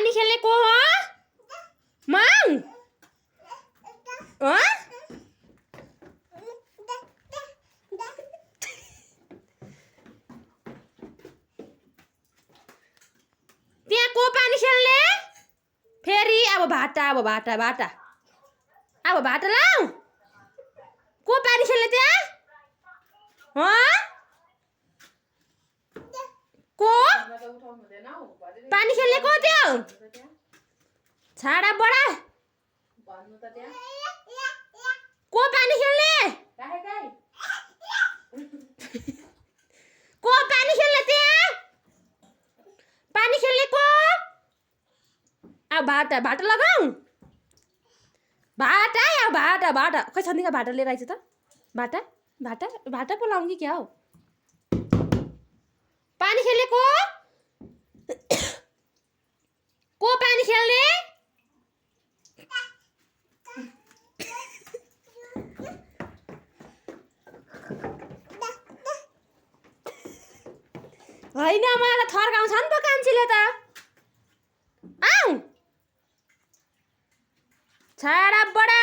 पानी खेल्ने को हो माङ त्यहाँ को पानी खेल्ने फेरि अब भाटा अब भाटा लाऊ को पानी खेल्ने त्यहाँ को पानी खेल्ने को त्यो छाडा बडा को पानी खेल्ने को पानी खेल्ने त्यहाँ पानी खेल्ने को अब भाटा लगाऊ भाटा खै सन्धिका भाटा लिएर आइज त भाटा बोलाउँ कि क्या हो पानी खेल्ने को पानी खेल्ने होइन मलाई थर्काउँछ नि त कान्छीले त आऊ छाडा बडा